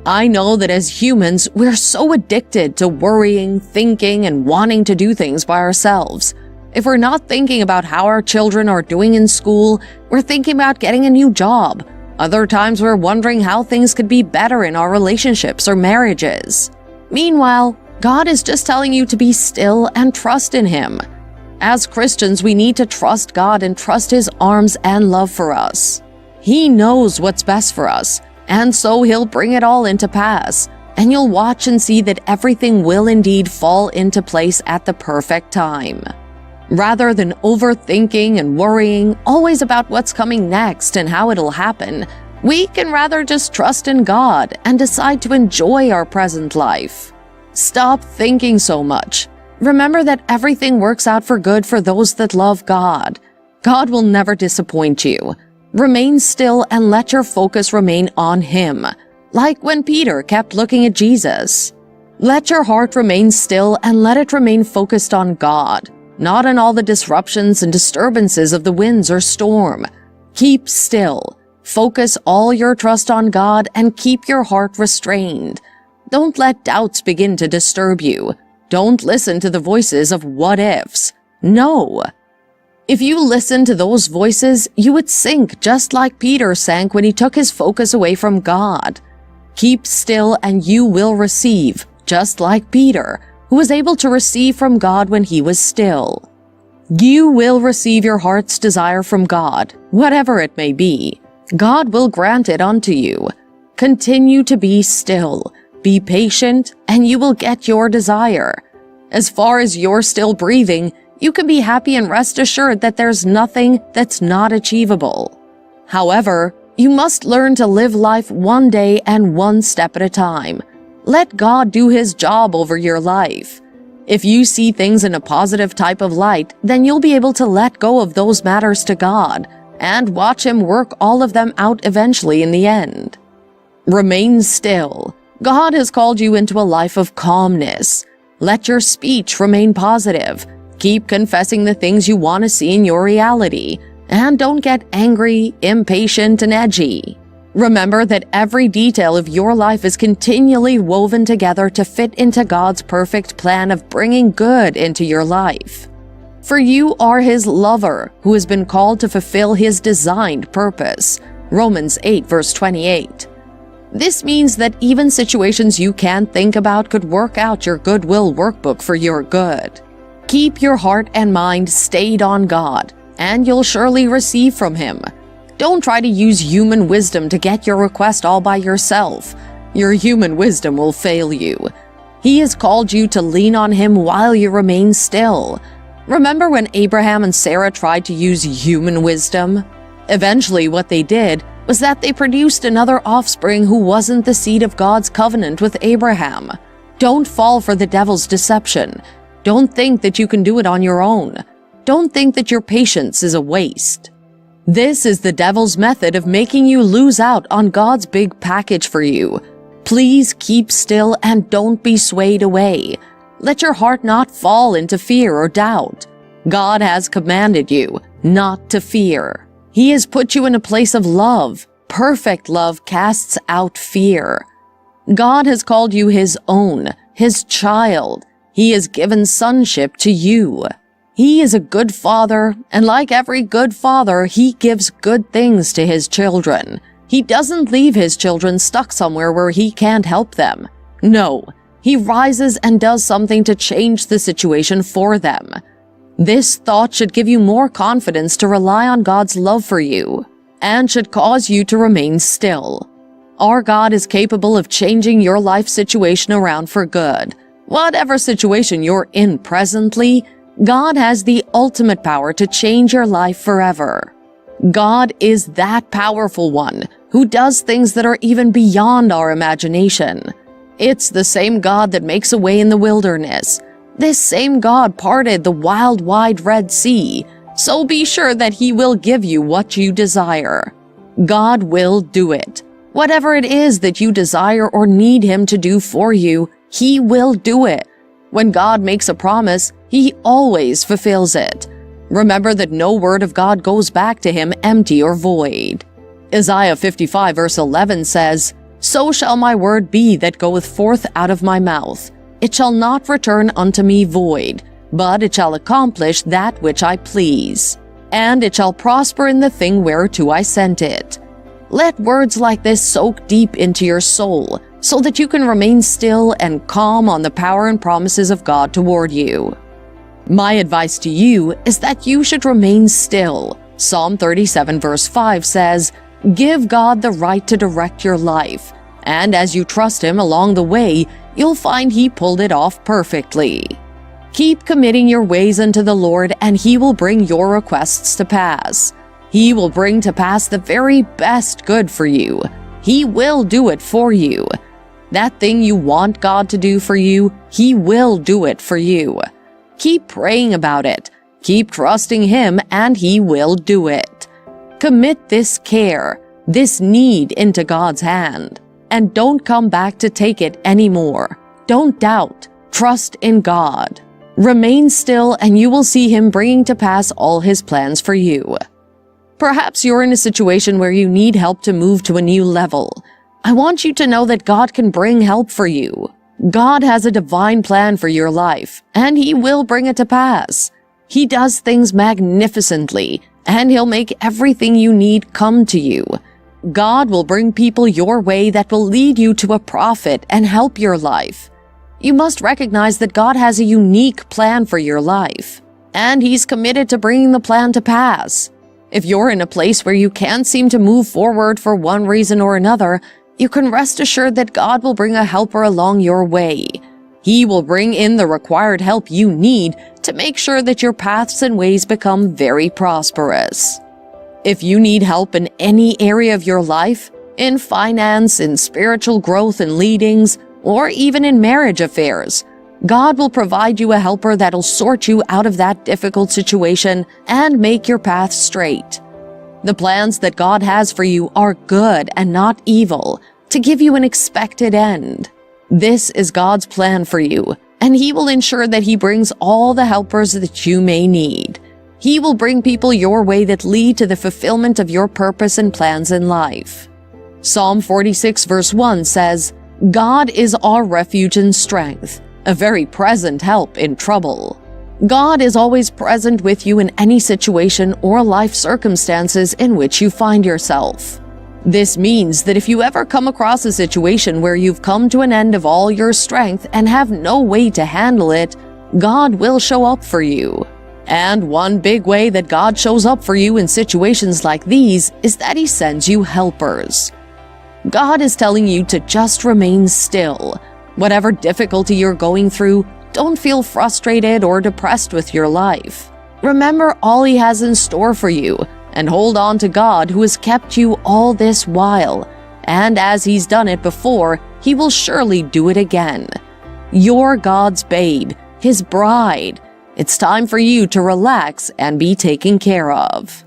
I know that as humans, we're so addicted to worrying, thinking, and wanting to do things by ourselves. If we're not thinking about how our children are doing in school, we're thinking about getting a new job. Other times we're wondering how things could be better in our relationships or marriages. Meanwhile, God is just telling you to be still and trust in Him. As Christians, we need to trust God and trust His arms and love for us. He knows what's best for us, and so He'll bring it all into pass, and you'll watch and see that everything will indeed fall into place at the perfect time. Rather than overthinking and worrying always about what's coming next and how it'll happen, we can rather just trust in God and decide to enjoy our present life. Stop thinking so much. Remember that everything works out for good for those that love God. God will never disappoint you. Remain still and let your focus remain on Him, like when Peter kept looking at Jesus. Let your heart remain still and let it remain focused on God, not on all the disruptions and disturbances of the winds or storm. Keep still. Focus all your trust on God and keep your heart restrained. Don't let doubts begin to disturb you. Don't listen to the voices of what-ifs. No. If you listen to those voices, you would sink just like Peter sank when he took his focus away from God. Keep still and you will receive, just like Peter, who was able to receive from God when he was still. You will receive your heart's desire from God, whatever it may be. God will grant it unto you. Continue to be still. Be patient, and you will get your desire. As far as you're still breathing, you can be happy and rest assured that there's nothing that's not achievable. However, you must learn to live life one day and one step at a time. Let God do His job over your life. If you see things in a positive type of light, then you'll be able to let go of those matters to God and watch Him work all of them out eventually in the end. Remain still. God has called you into a life of calmness. Let your speech remain positive. Keep confessing the things you want to see in your reality, and don't get angry, impatient, and edgy. Remember that every detail of your life is continually woven together to fit into God's perfect plan of bringing good into your life. For you are His lover, who has been called to fulfill His designed purpose. Romans 8, verse 28. This means that even situations you can't think about could work out your goodwill workbook for your good. Keep your heart and mind stayed on God, and you'll surely receive from Him. Don't try to use human wisdom to get your request all by yourself. Your human wisdom will fail you. He has called you to lean on Him while you remain still. Remember when Abraham and Sarah tried to use human wisdom? Eventually, what they did was that they produced another offspring who wasn't the seed of God's covenant with Abraham. Don't fall for the devil's deception. Don't think that you can do it on your own. Don't think that your patience is a waste. This is the devil's method of making you lose out on God's big package for you. Please keep still and don't be swayed away. Let your heart not fall into fear or doubt. God has commanded you not to fear. He has put you in a place of love. Perfect love casts out fear. God has called you His own, His child. He has given sonship to you. He is a good father, and like every good father, He gives good things to His children. He doesn't leave His children stuck somewhere where He can't help them. No, He rises and does something to change the situation for them. This thought should give you more confidence to rely on God's love for you, and should cause you to remain still. Our God is capable of changing your life situation around for good. Whatever situation you're in presently, God has the ultimate power to change your life forever. God is that powerful one who does things that are even beyond our imagination. It's the same God that makes a way in the wilderness. This same God parted the wild, wide Red Sea, so be sure that He will give you what you desire. God will do it. Whatever it is that you desire or need Him to do for you, He will do it. When God makes a promise, He always fulfills it. Remember that no word of God goes back to Him empty or void. Isaiah 55 verse 11 says, So shall my word be that goeth forth out of my mouth. It shall not return unto me void, but it shall accomplish that which I please. And it shall prosper in the thing whereto I sent it. Let words like this soak deep into your soul, so that you can remain still and calm on the power and promises of God toward you. My advice to you is that you should remain still. Psalm 37 verse 5 says, "Give God the right to direct your life, and as you trust Him along the way, you'll find He pulled it off perfectly." Keep committing your ways unto the Lord, and He will bring your requests to pass. He will bring to pass the very best good for you. He will do it for you. That thing you want God to do for you, He will do it for you. Keep praying about it. Keep trusting Him, and He will do it. Commit this care, this need into God's hand, and don't come back to take it anymore. Don't doubt. Trust in God. Remain still, and you will see Him bringing to pass all His plans for you. Perhaps you're in a situation where you need help to move to a new level. I want you to know that God can bring help for you. God has a divine plan for your life, and He will bring it to pass. He does things magnificently, and He'll make everything you need come to you. God will bring people your way that will lead you to a profit and help your life. You must recognize that God has a unique plan for your life, and He's committed to bringing the plan to pass. If you're in a place where you can't seem to move forward for one reason or another, you can rest assured that God will bring a helper along your way. He will bring in the required help you need to make sure that your paths and ways become very prosperous. If you need help in any area of your life, in finance, in spiritual growth and leadings, or even in marriage affairs, God will provide you a helper that'll sort you out of that difficult situation and make your path straight. The plans that God has for you are good and not evil, to give you an expected end. This is God's plan for you, and He will ensure that He brings all the helpers that you may need. He will bring people your way that lead to the fulfillment of your purpose and plans in life. Psalm 46 verse 1 says, "God is our refuge and strength, a very present help in trouble." God is always present with you in any situation or life circumstances in which you find yourself. This means that if you ever come across a situation where you've come to an end of all your strength and have no way to handle it, God will show up for you. And one big way that God shows up for you in situations like these is that He sends you helpers. God is telling you to just remain still. Whatever difficulty you're going through, don't feel frustrated or depressed with your life. Remember all He has in store for you, and hold on to God who has kept you all this while. And as He's done it before, He will surely do it again. You're God's babe, His bride. It's time for you to relax and be taken care of.